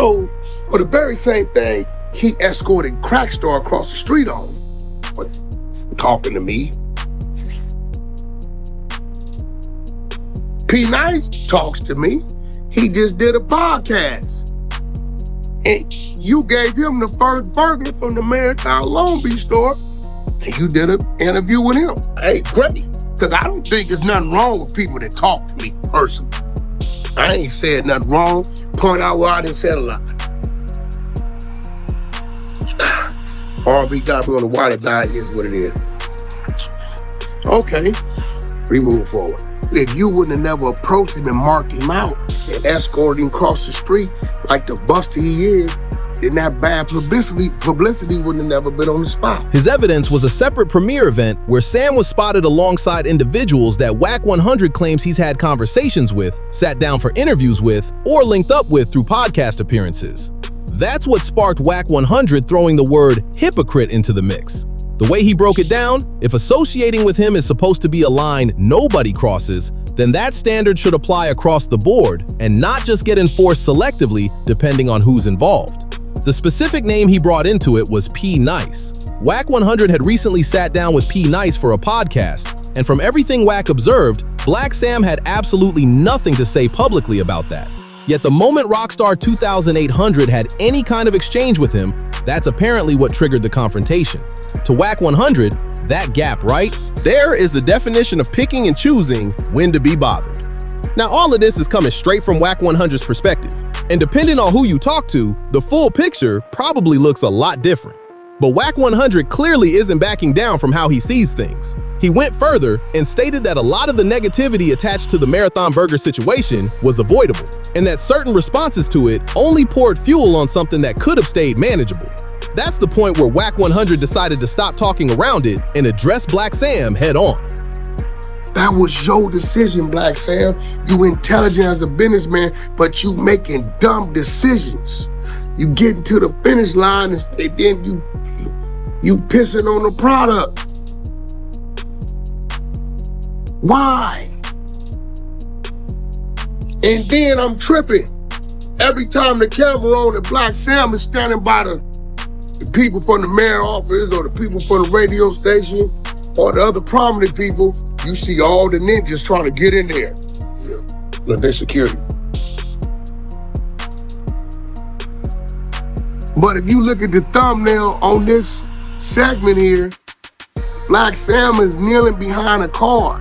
So, for the very same thing, he escorted Crack Star across the street on, but talking to me. P Nice talks to me. He just did a podcast. And you gave him the first burger from the Marathon Long Beach store, and you did an interview with him. Hey, great. Because I don't think there's nothing wrong with people that talk to me personally. I ain't said nothing wrong. Point out where I done said a lot. RB got me on the water diet is what it is. Okay, we move forward. If you wouldn't have never approached him and marked him out and escorted him across the street like the buster he is, then that bad publicity wouldn't have never been on the spot. His evidence was a separate premiere event where Sam was spotted alongside individuals that Wack 100 claims he's had conversations with, sat down for interviews with, or linked up with through podcast appearances. That's what sparked Wack 100 throwing the word hypocrite into the mix. The way he broke it down, if associating with him is supposed to be a line nobody crosses, then that standard should apply across the board and not just get enforced selectively depending on who's involved. The specific name he brought into it was P Nice. Wack 100 had recently sat down with P Nice for a podcast, and from everything Wack observed, Blacc Sam had absolutely nothing to say publicly about that. Yet the moment Rockstar 2800 had any kind of exchange with him, that's apparently what triggered the confrontation. To Wack 100, that gap, right? There is the definition of picking and choosing when to be bothered. Now, all of this is coming straight from Wack 100's perspective, and depending on who you talk to, the full picture probably looks a lot different. But Wack 100 clearly isn't backing down from how he sees things. He went further and stated that a lot of the negativity attached to the Marathon Burger situation was avoidable, and that certain responses to it only poured fuel on something that could have stayed manageable. That's the point where Wack 100 decided to stop talking around it and address Blacc Sam head on. That was your decision, Blacc Sam. You intelligent as a businessman, but you making dumb decisions. You getting to the finish line and then you pissing on the product. Why? And then I'm tripping. Every time the camera on and Blacc Sam is standing by the people from the mayor office or the people from the radio station or the other prominent people, you see all the ninjas trying to get in there. Look, they're security. But if you look at the thumbnail on this segment here, Blacc Sam is kneeling behind a car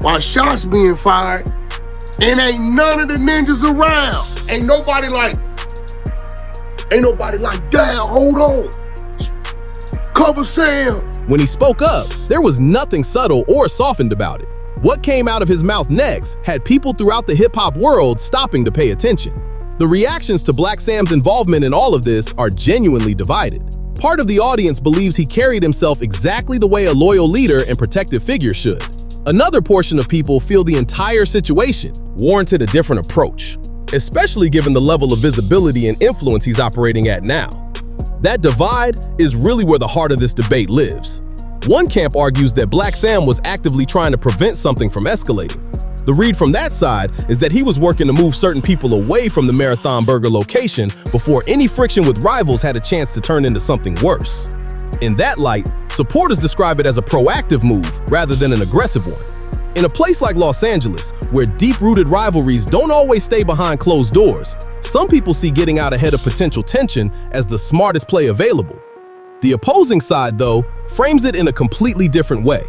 while shots being fired, and ain't none of the ninjas around. Ain't nobody like, damn, hold on. Cover Sam. When he spoke up, there was nothing subtle or softened about it. What came out of his mouth next had people throughout the hip-hop world stopping to pay attention. The reactions to Blacc Sam's involvement in all of this are genuinely divided. Part of the audience believes he carried himself exactly the way a loyal leader and protective figure should. Another portion of people feel the entire situation warranted a different approach, especially given the level of visibility and influence he's operating at now. That divide is really where the heart of this debate lives. One camp argues that Blacc Sam was actively trying to prevent something from escalating. The read from that side is that he was working to move certain people away from the Marathon Burger location before any friction with rivals had a chance to turn into something worse. In that light, supporters describe it as a proactive move rather than an aggressive one. In a place like Los Angeles, where deep-rooted rivalries don't always stay behind closed doors, some people see getting out ahead of potential tension as the smartest play available. The opposing side, though, frames it in a completely different way.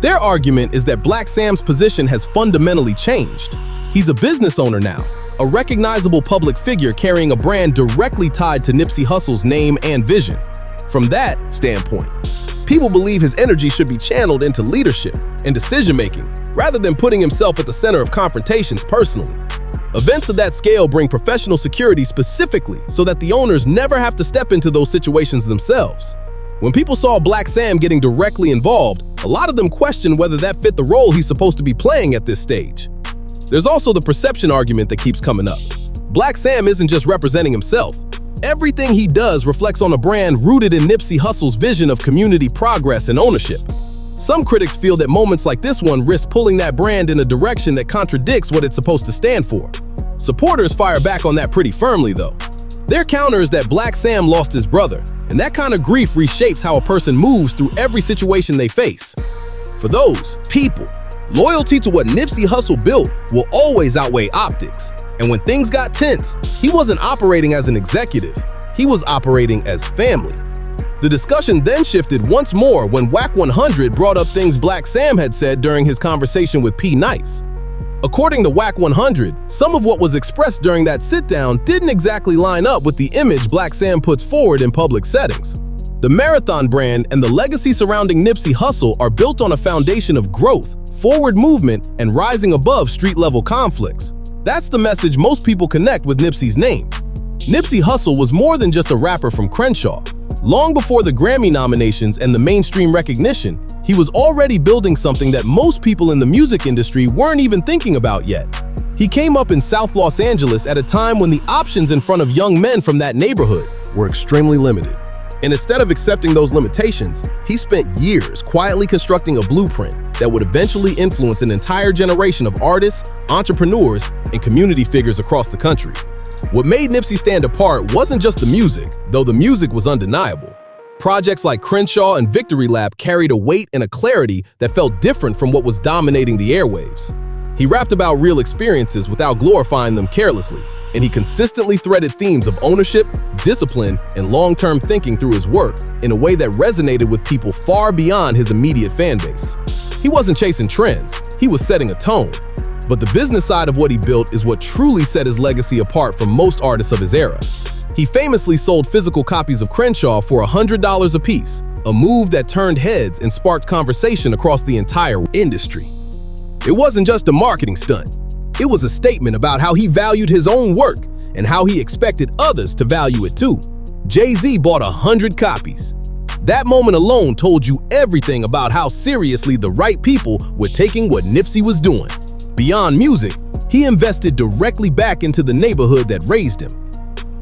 Their argument is that Blacc Sam's position has fundamentally changed. He's a business owner now, a recognizable public figure carrying a brand directly tied to Nipsey Hussle's name and vision. From that standpoint, people believe his energy should be channeled into leadership and decision-making, rather than putting himself at the center of confrontations personally. Events of that scale bring professional security specifically so that the owners never have to step into those situations themselves. When people saw Blacc Sam getting directly involved, a lot of them questioned whether that fit the role he's supposed to be playing at this stage. There's also the perception argument that keeps coming up. Blacc Sam isn't just representing himself. Everything he does reflects on a brand rooted in Nipsey Hussle's vision of community progress and ownership. Some critics feel that moments like this one risk pulling that brand in a direction that contradicts what it's supposed to stand for. Supporters fire back on that pretty firmly, though. Their counter is that Blacc Sam lost his brother, and that kind of grief reshapes how a person moves through every situation they face. For those people, loyalty to what Nipsey Hussle built will always outweigh optics. And when things got tense, he wasn't operating as an executive, he was operating as family. The discussion then shifted once more when Wack 100 brought up things Blacc Sam had said during his conversation with P. Nice. According to Wack 100, some of what was expressed during that sit-down didn't exactly line up with the image Blacc Sam puts forward in public settings. The Marathon brand and the legacy surrounding Nipsey Hussle are built on a foundation of growth, forward movement, and rising above street-level conflicts. That's the message most people connect with Nipsey's name. Nipsey Hussle was more than just a rapper from Crenshaw. Long before the Grammy nominations and the mainstream recognition, he was already building something that most people in the music industry weren't even thinking about yet. He came up in South Los Angeles at a time when the options in front of young men from that neighborhood were extremely limited. And instead of accepting those limitations, he spent years quietly constructing a blueprint that would eventually influence an entire generation of artists, entrepreneurs, and community figures across the country. What made Nipsey stand apart wasn't just the music, though the music was undeniable. Projects like Crenshaw and Victory Lap carried a weight and a clarity that felt different from what was dominating the airwaves. He rapped about real experiences without glorifying them carelessly, and he consistently threaded themes of ownership, discipline, and long-term thinking through his work in a way that resonated with people far beyond his immediate fan base. He wasn't chasing trends, he was setting a tone. But the business side of what he built is what truly set his legacy apart from most artists of his era. He famously sold physical copies of Crenshaw for $100 apiece, a move that turned heads and sparked conversation across the entire industry. It wasn't just a marketing stunt. It was a statement about how he valued his own work and how he expected others to value it too. Jay-Z bought 100 copies. That moment alone told you everything about how seriously the right people were taking what Nipsey was doing. Beyond music, he invested directly back into the neighborhood that raised him.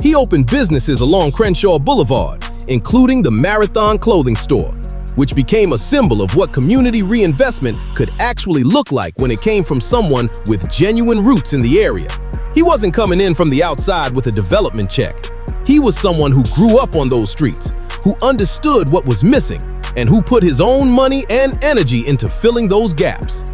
He opened businesses along Crenshaw Boulevard, including the Marathon clothing store, which became a symbol of what community reinvestment could actually look like when it came from someone with genuine roots in the area. He wasn't coming in from the outside with a development check. He was someone who grew up on those streets, who understood what was missing, and who put his own money and energy into filling those gaps.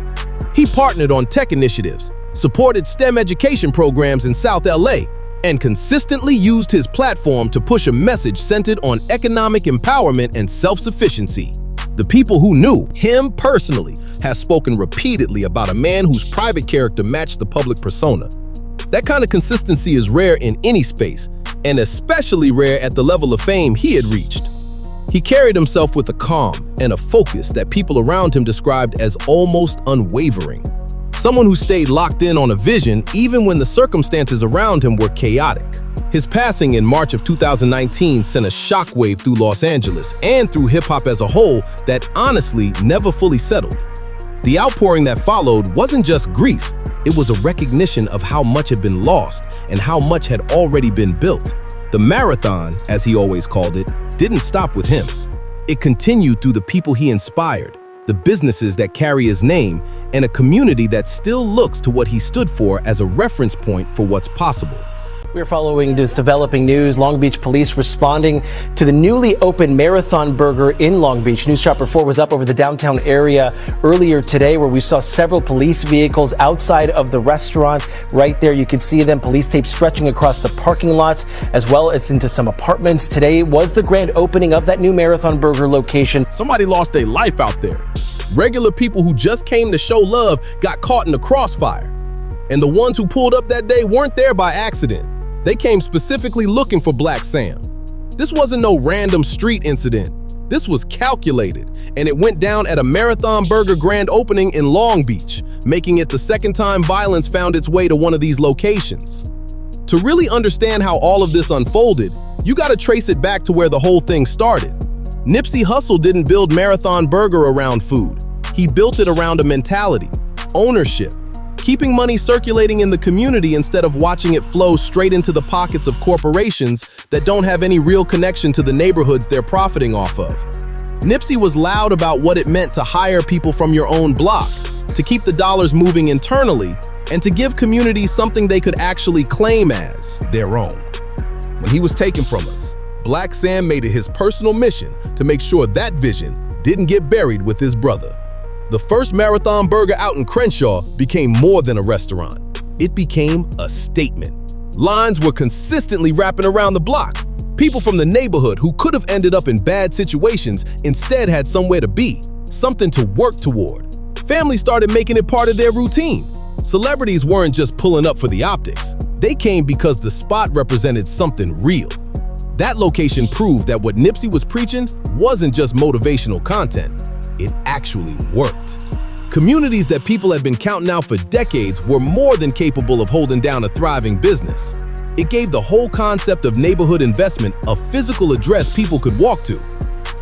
He partnered on tech initiatives, supported STEM education programs in South LA, and consistently used his platform to push a message centered on economic empowerment and self-sufficiency. The people who knew him personally have spoken repeatedly about a man whose private character matched the public persona. That kind of consistency is rare in any space, and especially rare at the level of fame he had reached. He carried himself with a calm and a focus that people around him described as almost unwavering. Someone who stayed locked in on a vision even when the circumstances around him were chaotic. His passing in March of 2019 sent a shockwave through Los Angeles and through hip-hop as a whole that honestly never fully settled. The outpouring that followed wasn't just grief, it was a recognition of how much had been lost and how much had already been built. The marathon, as he always called it, didn't stop with him. It continued through the people he inspired, the businesses that carry his name, and a community that still looks to what he stood for as a reference point for what's possible. We're following this developing news. Long Beach police responding to the newly opened Marathon Burger in Long Beach. News Chopper 4 was up over the downtown area earlier today where we saw several police vehicles outside of the restaurant. Right there, you could see them. Police tape stretching across the parking lots as well as into some apartments. Today was the grand opening of that new Marathon Burger location. Somebody lost their life out there. Regular people who just came to show love got caught in the crossfire. And the ones who pulled up that day weren't there by accident. They came specifically looking for Blacc Sam. This wasn't no random street incident. This was calculated, and it went down at a Marathon Burger grand opening in Long Beach, making it the second time violence found its way to one of these locations. To really understand how all of this unfolded, you gotta trace it back to where the whole thing started. Nipsey Hussle didn't build Marathon Burger around food. He built it around a mentality, ownership, keeping money circulating in the community instead of watching it flow straight into the pockets of corporations that don't have any real connection to the neighborhoods they're profiting off of. Nipsey was loud about what it meant to hire people from your own block, to keep the dollars moving internally, and to give communities something they could actually claim as their own. When and he was taken from us. Blacc Sam made it his personal mission to make sure that vision didn't get buried with his brother. The first Marathon Burger out in Crenshaw became more than a restaurant. It became a statement. Lines were consistently wrapping around the block. People from the neighborhood who could have ended up in bad situations instead had somewhere to be, something to work toward. Families started making it part of their routine. Celebrities weren't just pulling up for the optics. They came because the spot represented something real. That location proved that what Nipsey was preaching wasn't just motivational content. It actually worked. Communities that people had been counting out for decades were more than capable of holding down a thriving business. It gave the whole concept of neighborhood investment a physical address people could walk to.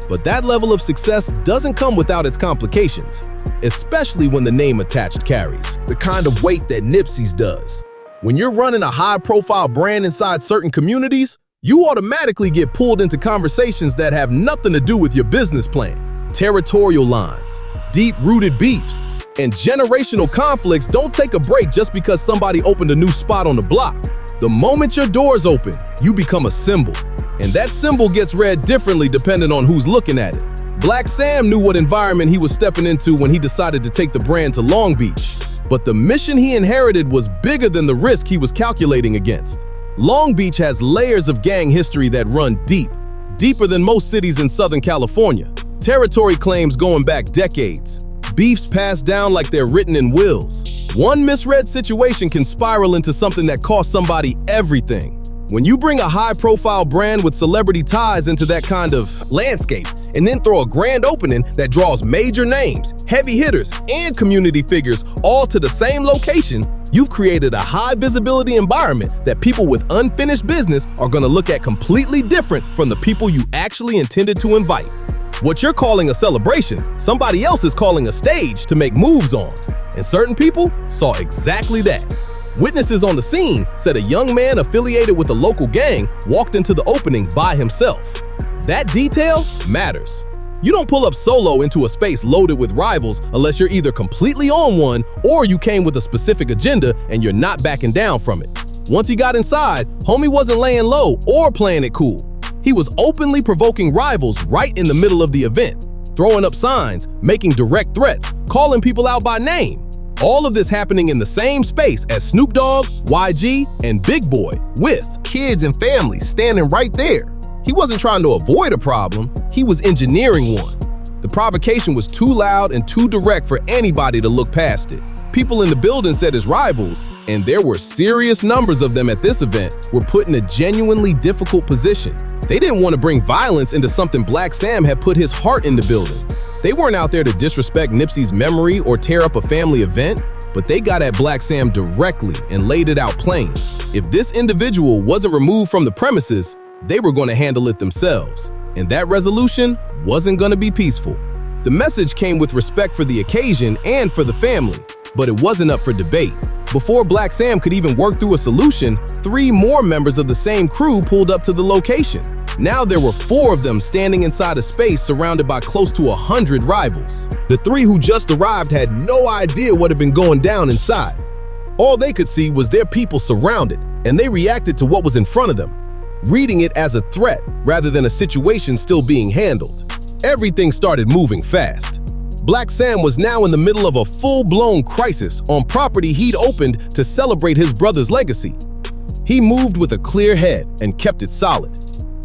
But that level of success doesn't come without its complications, especially when the name attached carries the kind of weight that Nipsey's does. When you're running a high-profile brand inside certain communities, you automatically get pulled into conversations that have nothing to do with your business plan. Territorial lines, deep-rooted beefs, and generational conflicts don't take a break just because somebody opened a new spot on the block. The moment your doors open, you become a symbol, and that symbol gets read differently depending on who's looking at it. Blacc Sam knew what environment he was stepping into when he decided to take the brand to Long Beach, but the mission he inherited was bigger than the risk he was calculating against. Long Beach has layers of gang history that run deep, deeper than most cities in Southern California. Territory claims going back decades. Beefs passed down like they're written in wills. One misread situation can spiral into something that costs somebody everything. When you bring a high-profile brand with celebrity ties into that kind of landscape, and then throw a grand opening that draws major names, heavy hitters, and community figures all to the same location, you've created a high-visibility environment that people with unfinished business are going to look at completely different from the people you actually intended to invite. What you're calling a celebration, somebody else is calling a stage to make moves on. And certain people saw exactly that. Witnesses on the scene said a young man affiliated with a local gang walked into the opening by himself. That detail matters. You don't pull up solo into a space loaded with rivals unless you're either completely on one or you came with a specific agenda and you're not backing down from it. Once he got inside, homie wasn't laying low or playing it cool. He was openly provoking rivals right in the middle of the event, throwing up signs, making direct threats, calling people out by name. All of this happening in the same space as Snoop Dogg, YG, and Big Boy, with kids and families standing right there. He wasn't trying to avoid a problem, he was engineering one. The provocation was too loud and too direct for anybody to look past it. People in the building said his rivals, and there were serious numbers of them at this event, were put in a genuinely difficult position. They didn't want to bring violence into something Blacc Sam had put his heart into building. They weren't out there to disrespect Nipsey's memory or tear up a family event, but they got at Blacc Sam directly and laid it out plain. If this individual wasn't removed from the premises, they were going to handle it themselves, and that resolution wasn't going to be peaceful. The message came with respect for the occasion and for the family, but it wasn't up for debate. Before Blacc Sam could even work through a solution, 3 more members of the same crew pulled up to the location. Now there were 4 of them standing inside a space surrounded by close to 100 rivals. The 3 who just arrived had no idea what had been going down inside. All they could see was their people surrounded, and they reacted to what was in front of them, reading it as a threat rather than a situation still being handled. Everything started moving fast. Blacc Sam was now in the middle of a full-blown crisis on property he'd opened to celebrate his brother's legacy. He moved with a clear head and kept it solid.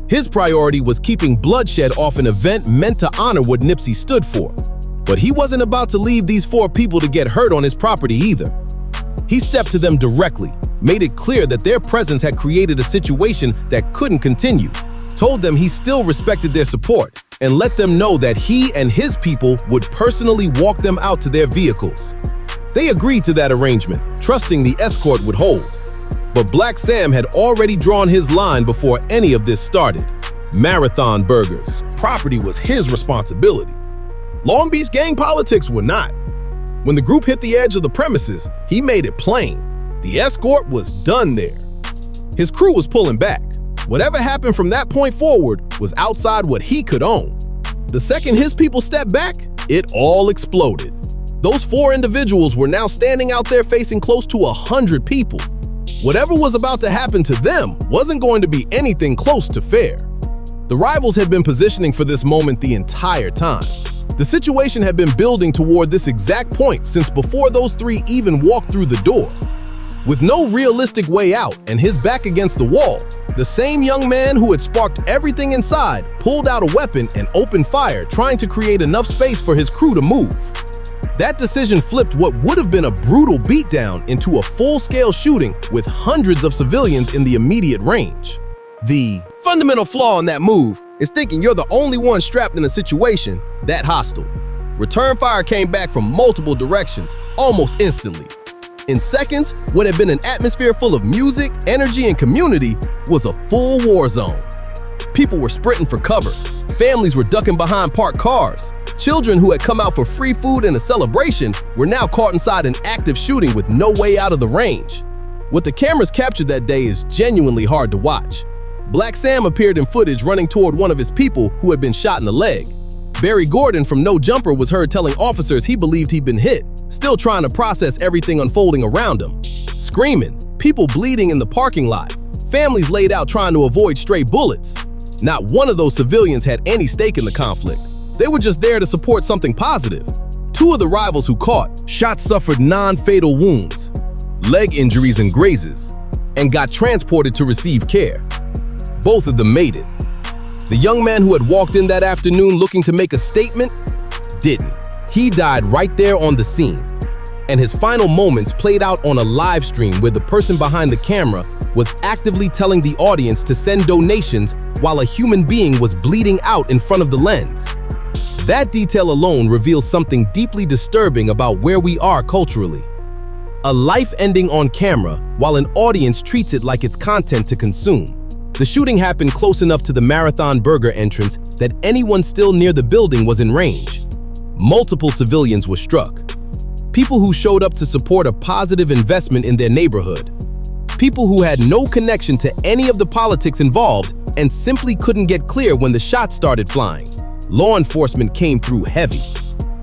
His priority was keeping bloodshed off an event meant to honor what Nipsey stood for. But he wasn't about to leave these 4 people to get hurt on his property either. He stepped to them directly, made it clear that their presence had created a situation that couldn't continue, told them he still respected their support, and let them know that he and his people would personally walk them out to their vehicles. They agreed to that arrangement, trusting the escort would hold. But Blacc Sam had already drawn his line before any of this started. Marathon Burgers. Property was his responsibility. Long Beach gang politics were not. When the group hit the edge of the premises, he made it plain. The escort was done there. His crew was pulling back. Whatever happened from that point forward was outside what he could own. The second his people stepped back, it all exploded. Those 4 individuals were now standing out there facing close to 100 people. Whatever was about to happen to them wasn't going to be anything close to fair. The rivals had been positioning for this moment the entire time. The situation had been building toward this exact point since before those three even walked through the door. With no realistic way out and his back against the wall, the same young man who had sparked everything inside pulled out a weapon and opened fire, trying to create enough space for his crew to move. That decision flipped what would have been a brutal beatdown into a full-scale shooting with hundreds of civilians in the immediate range. The fundamental flaw in that move is thinking you're the only one strapped in a situation that hostile. Return fire came back from multiple directions almost instantly. In seconds, what had been an atmosphere full of music, energy, and community was a full war zone. People were sprinting for cover. Families were ducking behind parked cars. Children who had come out for free food and a celebration were now caught inside an active shooting with no way out of the range. What the cameras captured that day is genuinely hard to watch. Blacc Sam appeared in footage running toward one of his people who had been shot in the leg. Barry Gordon from No Jumper was heard telling officers he believed he'd been hit, still trying to process everything unfolding around him. Screaming, people bleeding in the parking lot, families laid out trying to avoid stray bullets. Not one of those civilians had any stake in the conflict. They were just there to support something positive. Two of the rivals who caught shots suffered non-fatal wounds, leg injuries and grazes, and got transported to receive care. Both of them made it. The young man who had walked in that afternoon looking to make a statement didn't. He died right there on the scene, and his final moments played out on a live stream where the person behind the camera was actively telling the audience to send donations while a human being was bleeding out in front of the lens. That detail alone reveals something deeply disturbing about where we are culturally. A life ending on camera while an audience treats it like it's content to consume. The shooting happened close enough to the Marathon Burger entrance that anyone still near the building was in range. Multiple civilians were struck. People who showed up to support a positive investment in their neighborhood. People who had no connection to any of the politics involved and simply couldn't get clear when the shots started flying. Law enforcement came through heavy.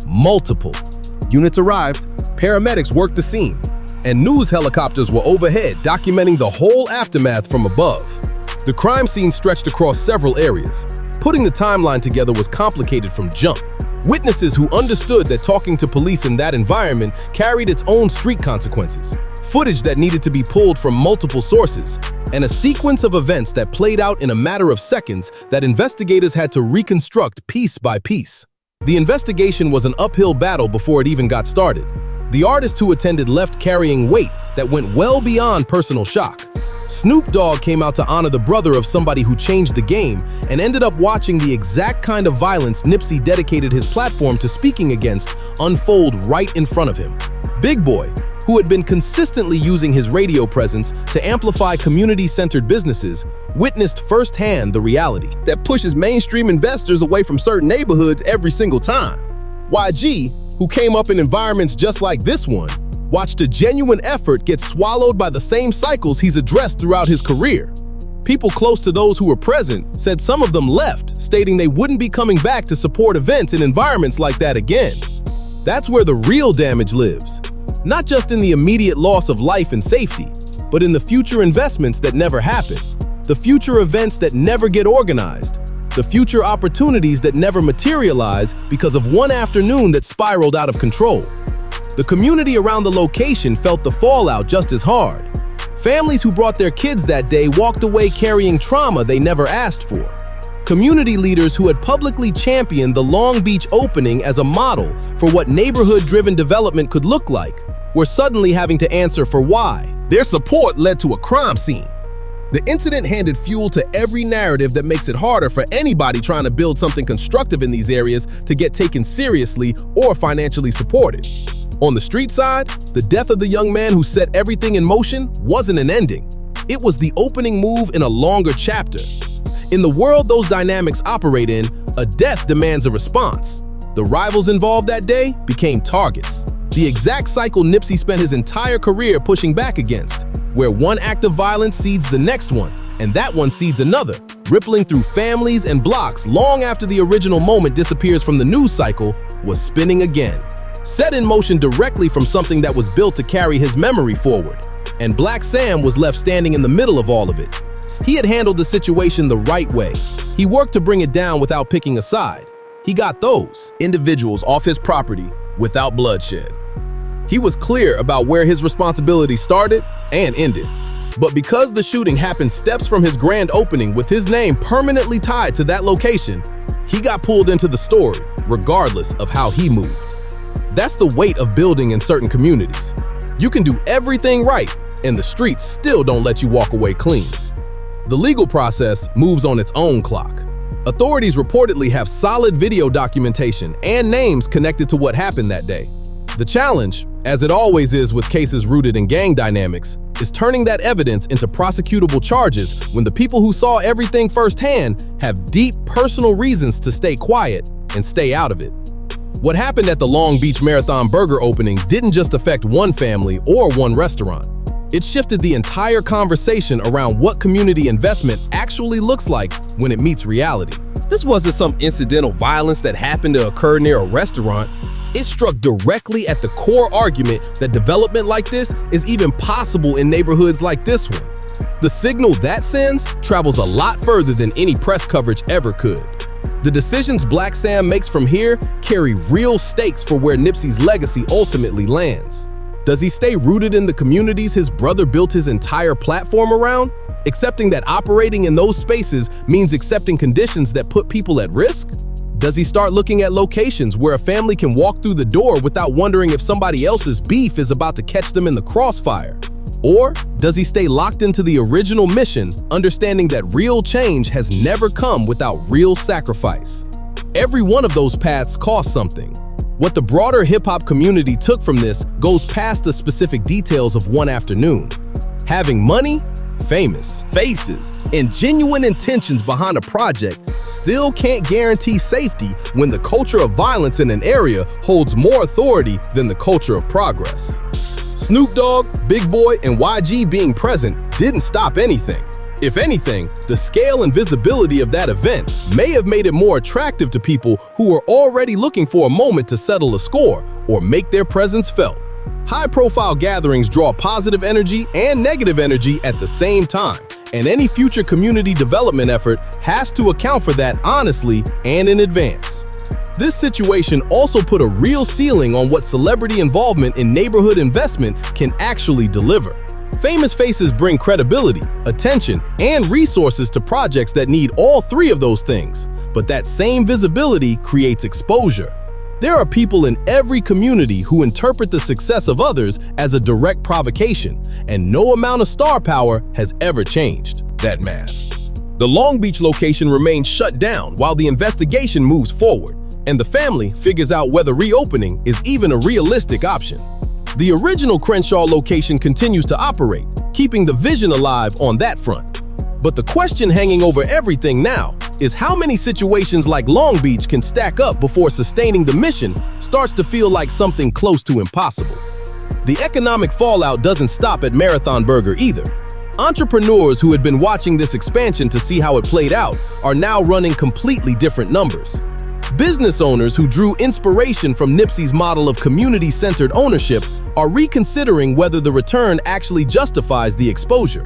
Multiple units arrived, paramedics worked the scene, and news helicopters were overhead documenting the whole aftermath from above. The crime scene stretched across several areas. Putting the timeline together was complicated from jump. Witnesses who understood that talking to police in that environment carried its own street consequences. Footage that needed to be pulled from multiple sources, and a sequence of events that played out in a matter of seconds that investigators had to reconstruct piece by piece. The investigation was an uphill battle before it even got started. The artists who attended left carrying weight that went well beyond personal shock. Snoop Dogg came out to honor the brother of somebody who changed the game and ended up watching the exact kind of violence Nipsey dedicated his platform to speaking against unfold right in front of him. Big Boy, who had been consistently using his radio presence to amplify community-centered businesses, witnessed firsthand the reality that pushes mainstream investors away from certain neighborhoods every single time. YG, who came up in environments just like this one, watched a genuine effort get swallowed by the same cycles he's addressed throughout his career. People close to those who were present said some of them left, stating they wouldn't be coming back to support events in environments like that again. That's where the real damage lives. Not just in the immediate loss of life and safety, but in the future investments that never happen, the future events that never get organized, the future opportunities that never materialize because of one afternoon that spiraled out of control. The community around the location felt the fallout just as hard. Families who brought their kids that day walked away carrying trauma they never asked for. Community leaders who had publicly championed the Long Beach opening as a model for what neighborhood-driven development could look like were suddenly having to answer for why. Their support led to a crime scene. The incident handed fuel to every narrative that makes it harder for anybody trying to build something constructive in these areas to get taken seriously or financially supported. On the street side, the death of the young man who set everything in motion wasn't an ending. It was the opening move in a longer chapter. In the world those dynamics operate in, a death demands a response. The rivals involved that day became targets. The exact cycle Nipsey spent his entire career pushing back against, where one act of violence seeds the next one, and that one seeds another, rippling through families and blocks long after the original moment disappears from the news cycle, was spinning again. Set in motion directly from something that was built to carry his memory forward. and Blacc Sam was left standing in the middle of all of it. He had handled the situation the right way. He worked to bring it down without picking a side. He got those individuals off his property without bloodshed. He was clear about where his responsibility started and ended. But because the shooting happened steps from his grand opening with his name permanently tied to that location, he got pulled into the story, regardless of how he moved. That's the weight of building in certain communities. You can do everything right, and the streets still don't let you walk away clean. The legal process moves on its own clock. Authorities reportedly have solid video documentation and names connected to what happened that day. The challenge, as it always is with cases rooted in gang dynamics, is turning that evidence into prosecutable charges when the people who saw everything firsthand have deep personal reasons to stay quiet and stay out of it. What happened at the Long Beach Marathon Burger opening didn't just affect one family or one restaurant. It shifted the entire conversation around what community investment actually looks like when it meets reality. This wasn't some incidental violence that happened to occur near a restaurant. It struck directly at the core argument that development like this is even possible in neighborhoods like this one. The signal that sends travels a lot further than any press coverage ever could. The decisions Blacc Sam makes from here carry real stakes for where Nipsey's legacy ultimately lands. Does he stay rooted in the communities his brother built his entire platform around, accepting that operating in those spaces means accepting conditions that put people at risk? Does he start looking at locations where a family can walk through the door without wondering if somebody else's beef is about to catch them in the crossfire? Or does he stay locked into the original mission, understanding that real change has never come without real sacrifice? Every one of those paths costs something. What the broader hip-hop community took from this goes past the specific details of one afternoon. Having money, famous faces, and genuine intentions behind a project still can't guarantee safety when the culture of violence in an area holds more authority than the culture of progress. Snoop Dogg, Big Boy, and YG being present didn't stop anything. If anything, the scale and visibility of that event may have made it more attractive to people who were already looking for a moment to settle a score or make their presence felt. High-profile gatherings draw positive energy and negative energy at the same time, and any future community development effort has to account for that honestly and in advance. This situation also put a real ceiling on what celebrity involvement in neighborhood investment can actually deliver. Famous faces bring credibility, attention, and resources to projects that need all three of those things, but that same visibility creates exposure. There are people in every community who interpret the success of others as a direct provocation, and no amount of star power has ever changed that math. The Long Beach location remains shut down while the investigation moves forward, and the family figures out whether reopening is even a realistic option. The original Crenshaw location continues to operate, keeping the vision alive on that front. But the question hanging over everything now is how many situations like Long Beach can stack up before sustaining the mission starts to feel like something close to impossible. The economic fallout doesn't stop at Marathon Burger either. Entrepreneurs who had been watching this expansion to see how it played out are now running completely different numbers. Business owners who drew inspiration from Nipsey's model of community-centered ownership are reconsidering whether the return actually justifies the exposure.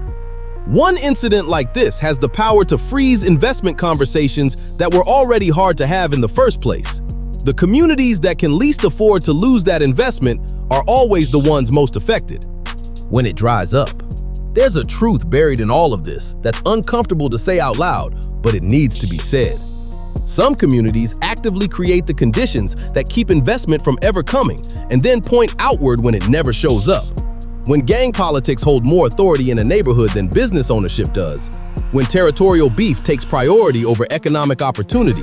One incident like this has the power to freeze investment conversations that were already hard to have in the first place. The communities that can least afford to lose that investment are always the ones most affected. When it dries up, there's a truth buried in all of this that's uncomfortable to say out loud, but it needs to be said. Some communities actively create the conditions that keep investment from ever coming and then point outward when it never shows up. When gang politics hold more authority in a neighborhood than business ownership does, when territorial beef takes priority over economic opportunity,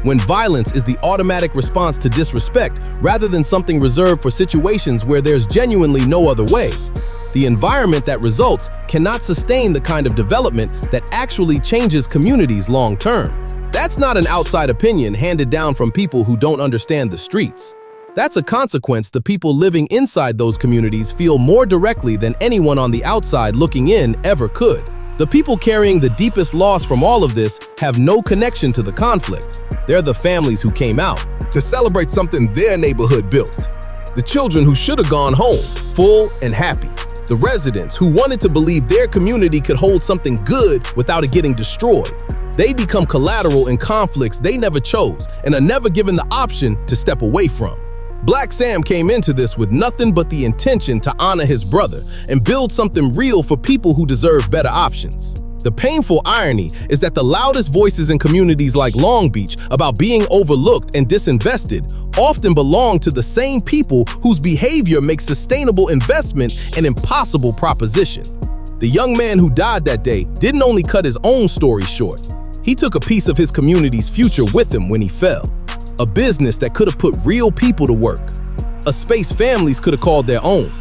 when violence is the automatic response to disrespect rather than something reserved for situations where there's genuinely no other way, the environment that results cannot sustain the kind of development that actually changes communities long term. That's not an outside opinion handed down from people who don't understand the streets. That's a consequence the people living inside those communities feel more directly than anyone on the outside looking in ever could. The people carrying the deepest loss from all of this have no connection to the conflict. They're the families who came out to celebrate something their neighborhood built. The children who should have gone home, full and happy. the residents who wanted to believe their community could hold something good without it getting destroyed. They become collateral in conflicts they never chose and are never given the option to step away from. Blacc Sam came into this with nothing but the intention to honor his brother and build something real for people who deserve better options. The painful irony is that the loudest voices in communities like Long Beach about being overlooked and disinvested often belong to the same people whose behavior makes sustainable investment an impossible proposition. The young man who died that day didn't only cut his own story short, he took a piece of his community's future with him when he fell. A business that could have put real people to work. A space families could have called their own.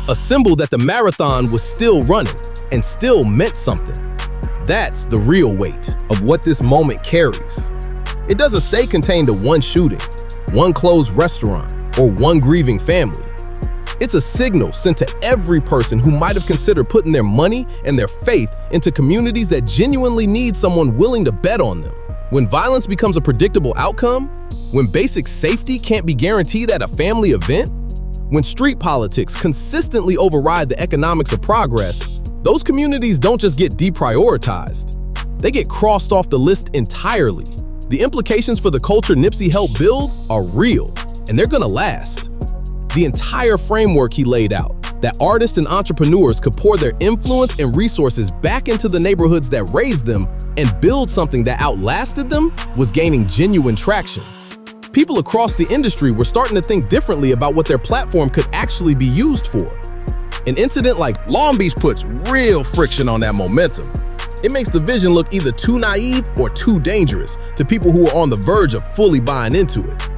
A symbol that the marathon was still running and still meant something. That's the real weight of what this moment carries. It doesn't stay contained to one shooting, one closed restaurant, or one grieving family. It's a signal sent to every person who might have considered putting their money and their faith into communities that genuinely need someone willing to bet on them. When violence becomes a predictable outcome, when basic safety can't be guaranteed at a family event, when street politics consistently override the economics of progress, those communities don't just get deprioritized, they get crossed off the list entirely. The implications for the culture Nipsey helped build are real, and they're gonna last. The entire framework he laid out, that artists and entrepreneurs could pour their influence and resources back into the neighborhoods that raised them and build something that outlasted them, was gaining genuine traction. People across the industry were starting to think differently about what their platform could actually be used for. An incident like Long Beach puts real friction on that momentum. It makes the vision look either too naive or too dangerous to people who are on the verge of fully buying into it.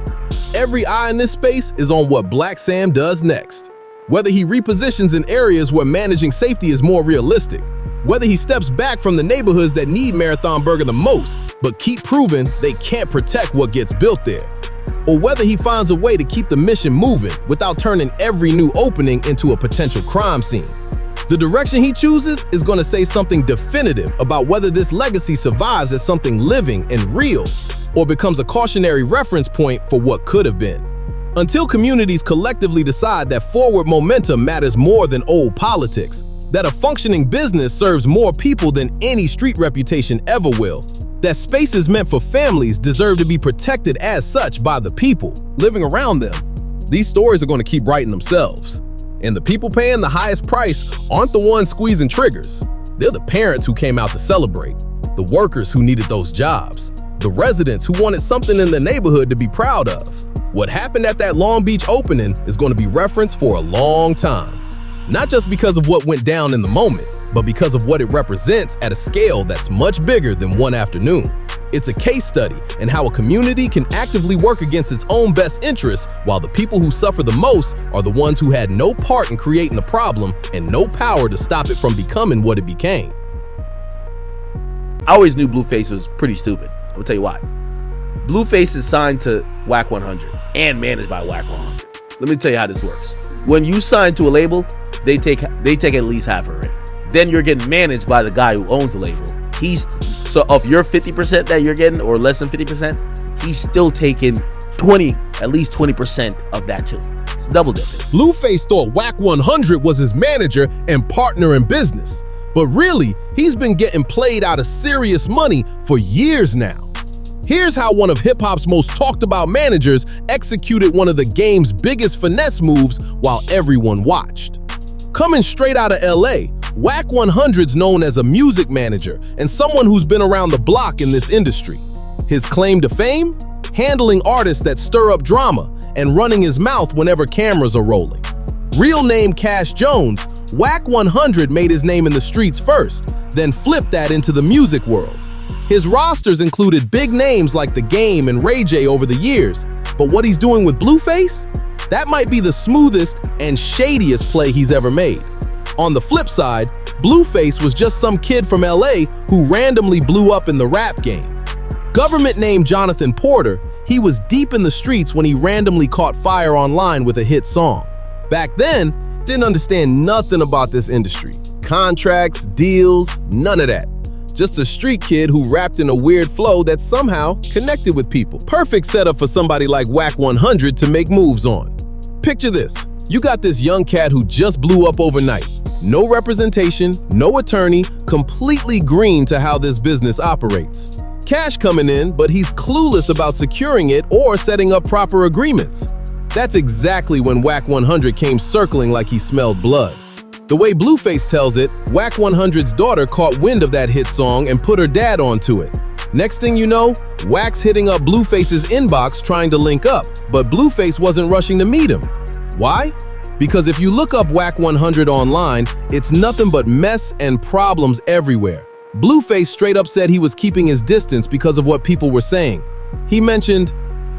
Every eye in this space is on what Blacc Sam does next. Whether he repositions in areas where managing safety is more realistic, whether he steps back from the neighborhoods that need Marathon Burger the most, but keep proving they can't protect what gets built there, or whether he finds a way to keep the mission moving without turning every new opening into a potential crime scene. The direction he chooses is going to say something definitive about whether this legacy survives as something living and real, or becomes a cautionary reference point for what could have been. Until communities collectively decide that forward momentum matters more than old politics, that a functioning business serves more people than any street reputation ever will, that spaces meant for families deserve to be protected as such by the people living around them, these stories are going to keep writing themselves. And the people paying the highest price aren't the ones squeezing triggers. They're the parents who came out to celebrate, the workers who needed those jobs, the residents who wanted something in the neighborhood to be proud of. What happened at that Long Beach opening is going to be referenced for a long time. Not just because of what went down in the moment, but because of what it represents at a scale that's much bigger than one afternoon. It's a case study in how a community can actively work against its own best interests while the people who suffer the most are the ones who had no part in creating the problem and no power to stop it from becoming what it became. I always knew Blueface was pretty stupid. I'll tell you why. Blueface is signed to Wack 100 and managed by Wack 100. Let me tell you how this works. When you sign to a label, they take at least half of it. Then you're getting managed by the guy who owns the label. So of your 50% that you're getting, or less than 50%, he's still taking at least 20% of that too. It's double dipping. Blueface thought Wack 100 was his manager and partner in business, but really, he's been getting played out of serious money for years now. Here's how one of hip-hop's most talked about managers executed one of the game's biggest finesse moves while everyone watched. Coming straight out of LA, Wack 100's known as a music manager and someone who's been around the block in this industry. His claim to fame? Handling artists that stir up drama and running his mouth whenever cameras are rolling. Real name Cash Jones, Wack 100 made his name in the streets first, then flipped that into the music world. His rosters included big names like The Game and Ray J over the years, but what he's doing with Blueface? That might be the smoothest and shadiest play he's ever made. On the flip side, Blueface was just some kid from LA who randomly blew up in the rap game. Government named Jonathan Porter, he was deep in the streets when he randomly caught fire online with a hit song. Back then, didn't understand nothing about this industry. Contracts, deals, none of that. Just a street kid who rapped in a weird flow that somehow connected with people. Perfect setup for somebody like Wack 100 to make moves on. Picture this. You got this young cat who just blew up overnight. No representation, no attorney, completely green to how this business operates. Cash coming in, but he's clueless about securing it or setting up proper agreements. That's exactly when Wack 100 came circling like he smelled blood. The way Blueface tells it, Wack 100's daughter caught wind of that hit song and put her dad onto it. Next thing you know, Wack's hitting up Blueface's inbox trying to link up, but Blueface wasn't rushing to meet him. Why? Because if you look up Wack 100 online, it's nothing but mess and problems everywhere. Blueface straight up said he was keeping his distance because of what people were saying. He mentioned,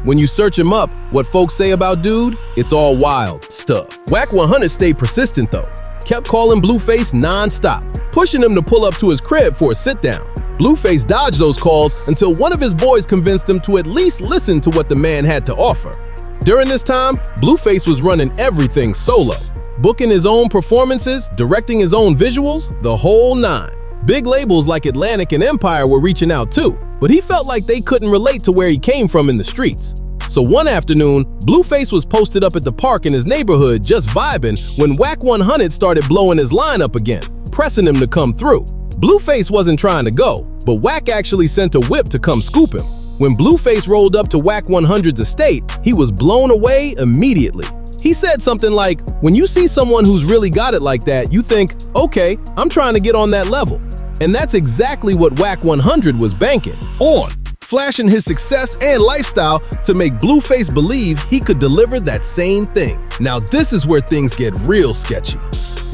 when you search him up, what folks say about dude, it's all wild stuff. Wack 100 stayed persistent though, kept calling Blueface non-stop, pushing him to pull up to his crib for a sit-down. Blueface dodged those calls until one of his boys convinced him to at least listen to what the man had to offer. During this time, Blueface was running everything solo, booking his own performances, directing his own visuals, the whole nine. Big labels like Atlantic and Empire were reaching out too, but he felt like they couldn't relate to where he came from in the streets. So one afternoon, Blueface was posted up at the park in his neighborhood just vibing when Wack 100 started blowing his line up again, pressing him to come through. Blueface wasn't trying to go, but Wack actually sent a whip to come scoop him. When Blueface rolled up to Wack 100's estate, he was blown away immediately. He said something like, when you see someone who's really got it like that, you think, okay, I'm trying to get on that level. And that's exactly what Wack 100 was banking on, flashing his success and lifestyle to make Blueface believe he could deliver that same thing. Now this is where things get real sketchy.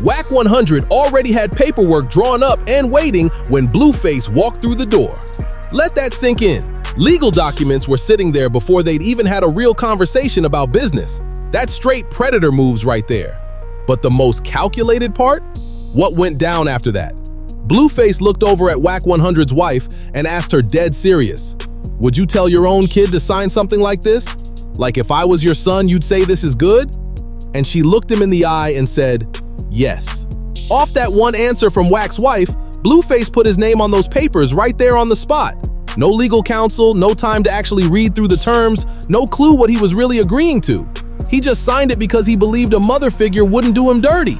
Wack 100 already had paperwork drawn up and waiting when Blueface walked through the door. Let that sink in. Legal documents were sitting there before they'd even had a real conversation about business. That's straight predator moves right there. But the most calculated part? What went down after that? Blueface looked over at Wack 100's wife and asked her dead serious, "Would you tell your own kid to sign something like this? Like if I was your son, you'd say this is good?" And she looked him in the eye and said, "Yes." Off that one answer from Wack's wife, Blueface put his name on those papers right there on the spot. No legal counsel, no time to actually read through the terms, no clue what he was really agreeing to. He just signed it because he believed a mother figure wouldn't do him dirty.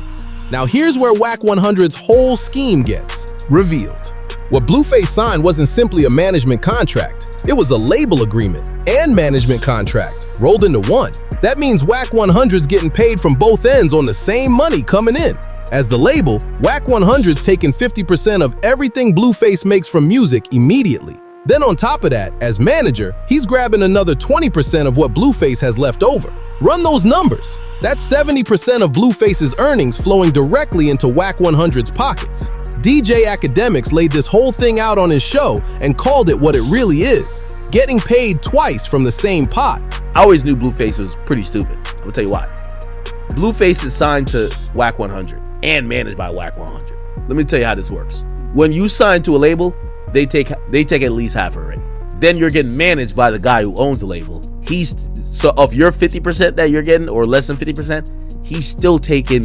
Now here's where Wack 100's whole scheme gets revealed. What Blueface signed wasn't simply a management contract. It was a label agreement and management contract rolled into one. That means Wack 100's getting paid from both ends on the same money coming in. As the label, Wack 100's taking 50% of everything Blueface makes from music immediately. Then on top of that, as manager, he's grabbing another 20% of what Blueface has left over. Run those numbers. That's 70% of Blueface's earnings flowing directly into Wack 100's pockets. DJ Academics laid this whole thing out on his show and called it what it really is, getting paid twice from the same pot. I always knew Blueface was pretty stupid. I'll tell you why. Blueface is signed to Wack 100 and managed by Wack 100. Let me tell you how this works. When you sign to a label, they take at least half already. Then you're getting managed by the guy who owns the label. So of your 50% that you're getting, or less than 50%, he's still taking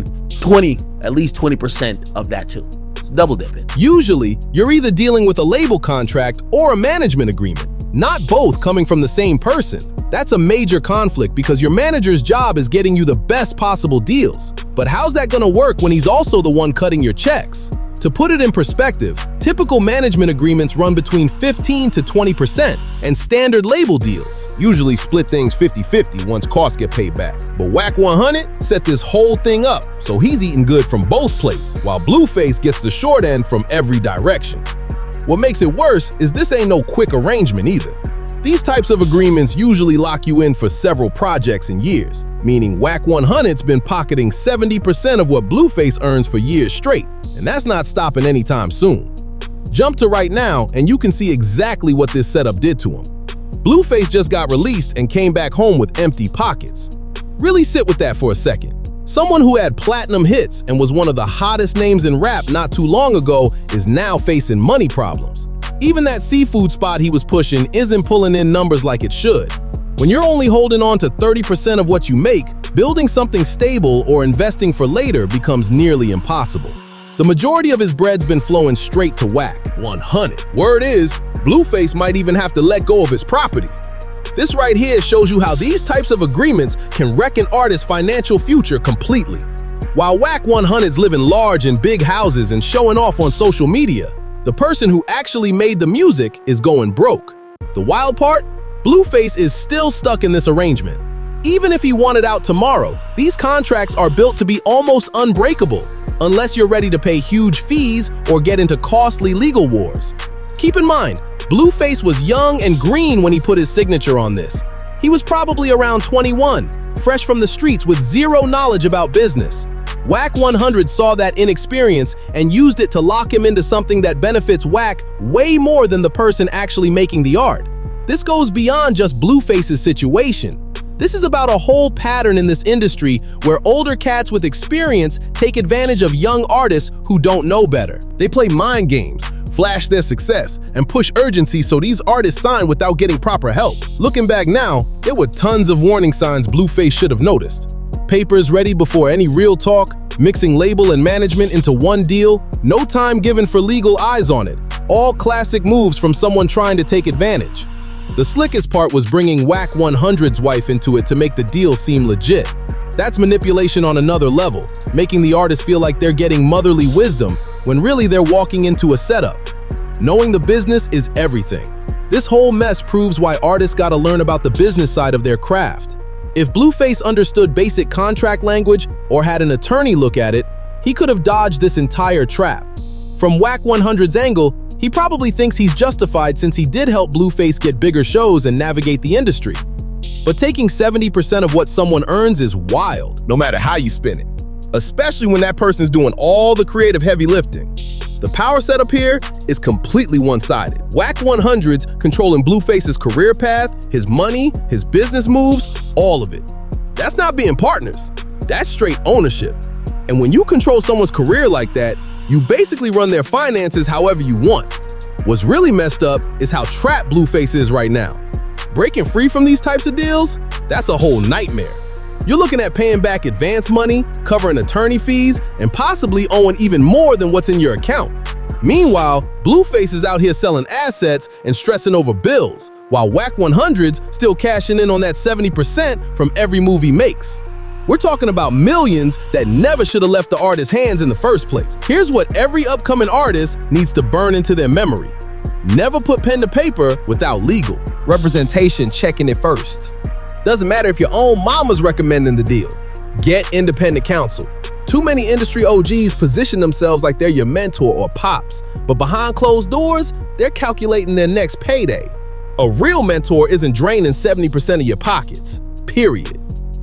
at least 20% of that too. It's double dipping. Usually, you're either dealing with a label contract or a management agreement, not both coming from the same person. That's a major conflict because your manager's job is getting you the best possible deals. But how's that gonna work when he's also the one cutting your checks? To put it in perspective, typical management agreements run between 15 to 20%, and standard label deals usually split things 50-50 once costs get paid back. But Wack 100 set this whole thing up, so he's eating good from both plates, while Blueface gets the short end from every direction. What makes it worse is this ain't no quick arrangement either. These types of agreements usually lock you in for several projects and years, meaning Wack 100's been pocketing 70% of what Blueface earns for years straight, and that's not stopping anytime soon. Jump to right now and you can see exactly what this setup did to him. Blueface just got released and came back home with empty pockets. Really sit with that for a second. Someone who had platinum hits and was one of the hottest names in rap not too long ago is now facing money problems. Even that seafood spot he was pushing isn't pulling in numbers like it should. When you're only holding on to 30% of what you make, building something stable or investing for later becomes nearly impossible. The majority of his bread's been flowing straight to Wack 100. Word is, Blueface might even have to let go of his property. This right here shows you how these types of agreements can wreck an artist's financial future completely. While Wack 100's living large in big houses and showing off on social media, the person who actually made the music is going broke. The wild part? Blueface is still stuck in this arrangement. Even if he wanted out tomorrow, these contracts are built to be almost unbreakable, unless you're ready to pay huge fees or get into costly legal wars. Keep in mind, Blueface was young and green when he put his signature on this. He was probably around 21, fresh from the streets with zero knowledge about business. Wack 100 saw that inexperience and used it to lock him into something that benefits Wack way more than the person actually making the art. This goes beyond just Blueface's situation. This is about a whole pattern in this industry where older cats with experience take advantage of young artists who don't know better. They play mind games, flash their success, and push urgency so these artists sign without getting proper help. Looking back now, there were tons of warning signs Blueface should have noticed. Papers ready before any real talk, mixing label and management into one deal, no time given for legal eyes on it. All classic moves from someone trying to take advantage. The slickest part was bringing Wack 100's wife into it to make the deal seem legit. That's manipulation on another level, making the artist feel like they're getting motherly wisdom when really they're walking into a setup. Knowing the business is everything. This whole mess proves why artists gotta learn about the business side of their craft. If Blueface understood basic contract language or had an attorney look at it, he could have dodged this entire trap. From Wack 100's angle, he probably thinks he's justified since he did help Blueface get bigger shows and navigate the industry. But taking 70% of what someone earns is wild, no matter how you spin it. Especially when that person's doing all the creative heavy lifting. The power setup here is completely one-sided. Wack 100's controlling Blueface's career path, his money, his business moves, all of it. That's not being partners. That's straight ownership. And when you control someone's career like that, you basically run their finances however you want. What's really messed up is how trapped Blueface is right now. Breaking free from these types of deals? That's a whole nightmare. You're looking at paying back advance money, covering attorney fees, and possibly owing even more than what's in your account. Meanwhile, Blueface is out here selling assets and stressing over bills, while Wack 100's still cashing in on that 70% from every move he makes. We're talking about millions that never should have left the artist's hands in the first place. Here's what every upcoming artist needs to burn into their memory. Never put pen to paper without legal representation checking it first. Doesn't matter if your own mama's recommending the deal. Get independent counsel. Too many industry OGs position themselves like they're your mentor or pops, but behind closed doors, they're calculating their next payday. A real mentor isn't draining 70% of your pockets, period.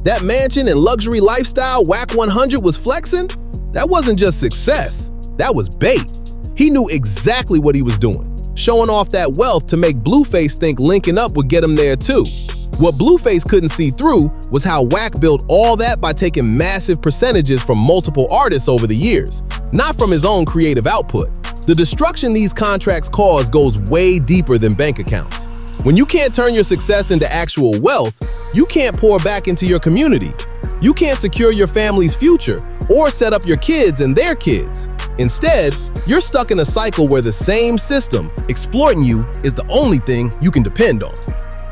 That mansion and luxury lifestyle Wack 100 was flexing, that wasn't just success, that was bait. He knew exactly what he was doing, showing off that wealth to make Blueface think linking up would get him there too. What Blueface couldn't see through was how Wack built all that by taking massive percentages from multiple artists over the years, not from his own creative output. The destruction these contracts cause goes way deeper than bank accounts. When you can't turn your success into actual wealth, you can't pour back into your community. You can't secure your family's future or set up your kids and their kids. Instead, you're stuck in a cycle where the same system exploiting you is the only thing you can depend on.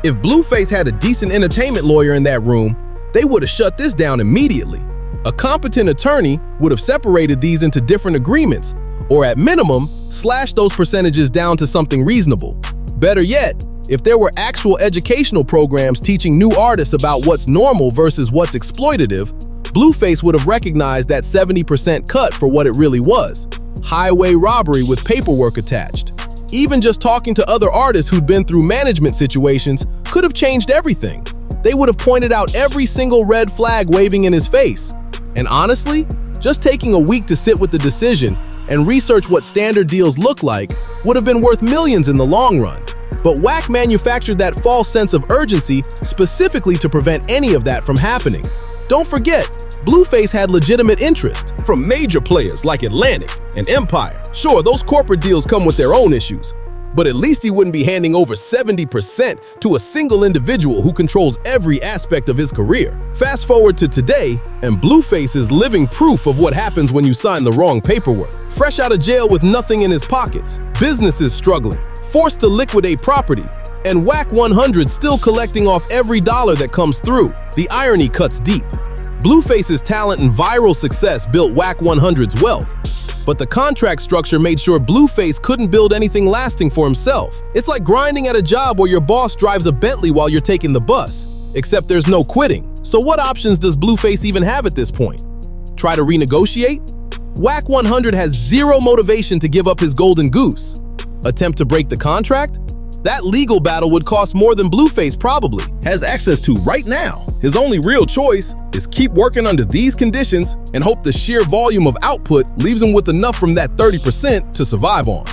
If Blueface had a decent entertainment lawyer in that room, they would have shut this down immediately. A competent attorney would have separated these into different agreements, or at minimum, slashed those percentages down to something reasonable. Better yet, if there were actual educational programs teaching new artists about what's normal versus what's exploitative, Blueface would have recognized that 70% cut for what it really was: highway robbery with paperwork attached. Even just talking to other artists who'd been through management situations could have changed everything. They would have pointed out every single red flag waving in his face. And honestly, just taking a week to sit with the decision and research what standard deals look like would have been worth millions in the long run. But Wack manufactured that false sense of urgency specifically to prevent any of that from happening. Don't forget, Blueface had legitimate interest from major players like Atlantic and Empire. Sure, those corporate deals come with their own issues, but at least he wouldn't be handing over 70% to a single individual who controls every aspect of his career. Fast forward to today, and Blueface is living proof of what happens when you sign the wrong paperwork. Fresh out of jail with nothing in his pockets, businesses struggling, forced to liquidate property, and Wack 100 still collecting off every dollar that comes through. The irony cuts deep. Blueface's talent and viral success built Wack 100's wealth, but the contract structure made sure Blueface couldn't build anything lasting for himself. It's like grinding at a job where your boss drives a Bentley while you're taking the bus, except there's no quitting. So what options does Blueface even have at this point? Try to renegotiate? Wack 100 has zero motivation to give up his golden goose. Attempt to break the contract? That legal battle would cost more than Blueface probably has access to right now. His only real choice is keep working under these conditions and hope the sheer volume of output leaves him with enough from that 30% to survive on.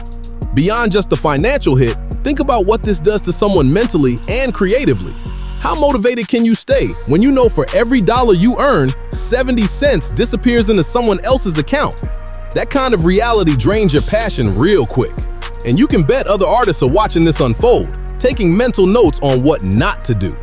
Beyond just the financial hit, think about what this does to someone mentally and creatively. How motivated can you stay when you know for every dollar you earn, 70 cents disappears into someone else's account? That kind of reality drains your passion real quick. And you can bet other artists are watching this unfold, taking mental notes on what not to do.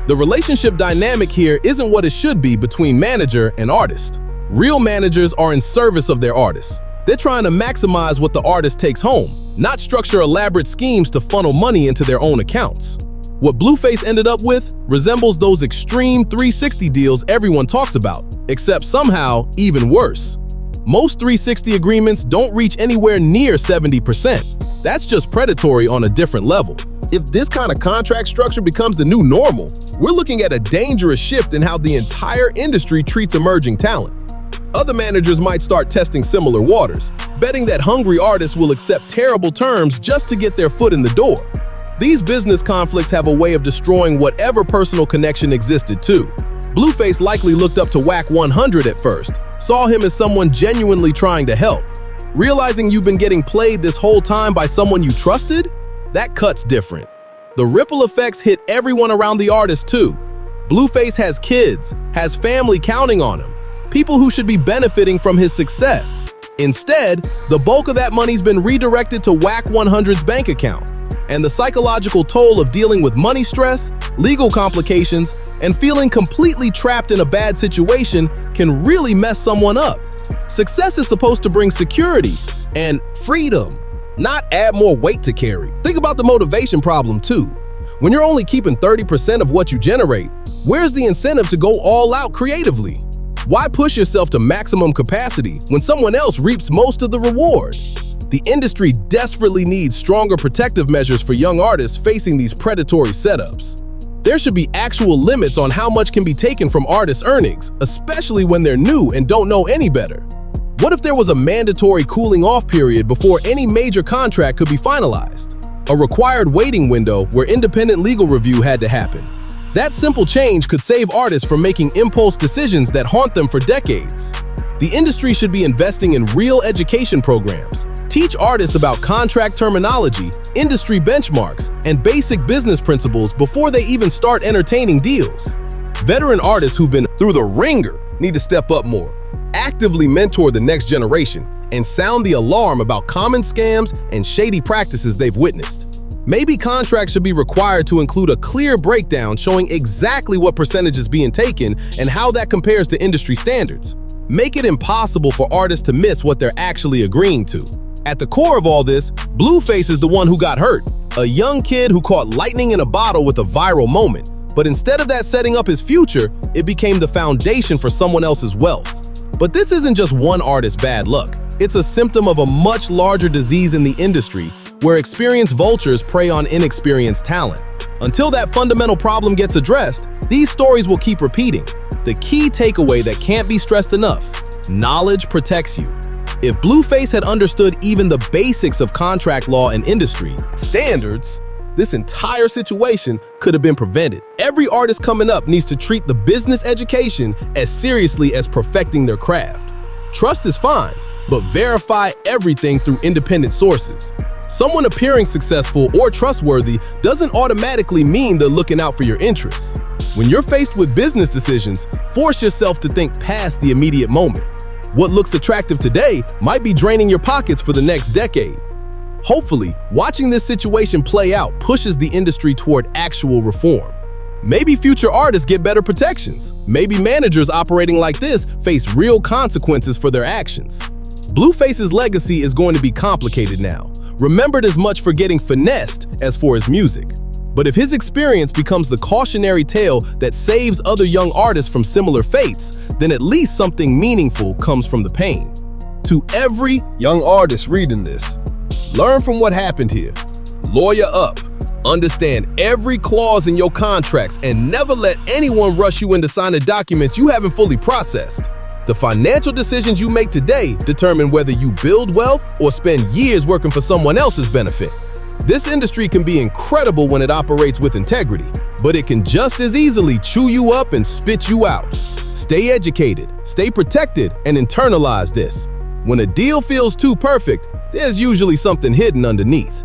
The relationship dynamic here isn't what it should be between manager and artist. Real managers are in service of their artists. They're trying to maximize what the artist takes home, not structure elaborate schemes to funnel money into their own accounts. What Blueface ended up with resembles those extreme 360 deals everyone talks about, except somehow even worse. Most 360 agreements don't reach anywhere near 70%. That's just predatory on a different level. If this kind of contract structure becomes the new normal, we're looking at a dangerous shift in how the entire industry treats emerging talent. Other managers might start testing similar waters, betting that hungry artists will accept terrible terms just to get their foot in the door. These business conflicts have a way of destroying whatever personal connection existed too. Blueface likely looked up to Wack 100 at first, saw him as someone genuinely trying to help. Realizing you've been getting played this whole time by someone you trusted? That cuts different. The ripple effects hit everyone around the artist too. Blueface has kids, has family counting on him, people who should be benefiting from his success. Instead, the bulk of that money's been redirected to Wack 100's bank account. And the psychological toll of dealing with money stress, legal complications, and feeling completely trapped in a bad situation can really mess someone up. Success is supposed to bring security and freedom, not add more weight to carry. Think about the motivation problem too. When you're only keeping 30% of what you generate, where's the incentive to go all out creatively? Why push yourself to maximum capacity when someone else reaps most of the reward? The industry desperately needs stronger protective measures for young artists facing these predatory setups. There should be actual limits on how much can be taken from artists' earnings, especially when they're new and don't know any better. What if there was a mandatory cooling off period before any major contract could be finalized? A required waiting window where independent legal review had to happen. That simple change could save artists from making impulse decisions that haunt them for decades. The industry should be investing in real education programs. Teach artists about contract terminology, industry benchmarks, and basic business principles before they even start entertaining deals. Veteran artists who've been through the ringer need to step up more, actively mentor the next generation, and sound the alarm about common scams and shady practices they've witnessed. Maybe contracts should be required to include a clear breakdown showing exactly what percentage is being taken and how that compares to industry standards. Make it impossible for artists to miss what they're actually agreeing to. At the core of all this, Blueface is the one who got hurt. A young kid who caught lightning in a bottle with a viral moment. But instead of that setting up his future, it became the foundation for someone else's wealth. But this isn't just one artist's bad luck. It's a symptom of a much larger disease in the industry where experienced vultures prey on inexperienced talent. Until that fundamental problem gets addressed, these stories will keep repeating. The key takeaway that can't be stressed enough: knowledge protects you. If Blueface had understood even the basics of contract law and industry standards, this entire situation could have been prevented. Every artist coming up needs to treat the business education as seriously as perfecting their craft. Trust is fine, but verify everything through independent sources. Someone appearing successful or trustworthy doesn't automatically mean they're looking out for your interests. When you're faced with business decisions, force yourself to think past the immediate moment. What looks attractive today might be draining your pockets for the next decade. Hopefully, watching this situation play out pushes the industry toward actual reform. Maybe future artists get better protections. Maybe managers operating like this face real consequences for their actions. Blueface's legacy is going to be complicated now, remembered as much for getting finessed as for his music. But if his experience becomes the cautionary tale that saves other young artists from similar fates, then at least something meaningful comes from the pain. To every young artist reading this, learn from what happened here. Lawyer up. Understand every clause in your contracts and never let anyone rush you into signing documents you haven't fully processed. The financial decisions you make today determine whether you build wealth or spend years working for someone else's benefit. This industry can be incredible when it operates with integrity, but it can just as easily chew you up and spit you out. Stay educated, stay protected, and internalize this. When a deal feels too perfect, there's usually something hidden underneath.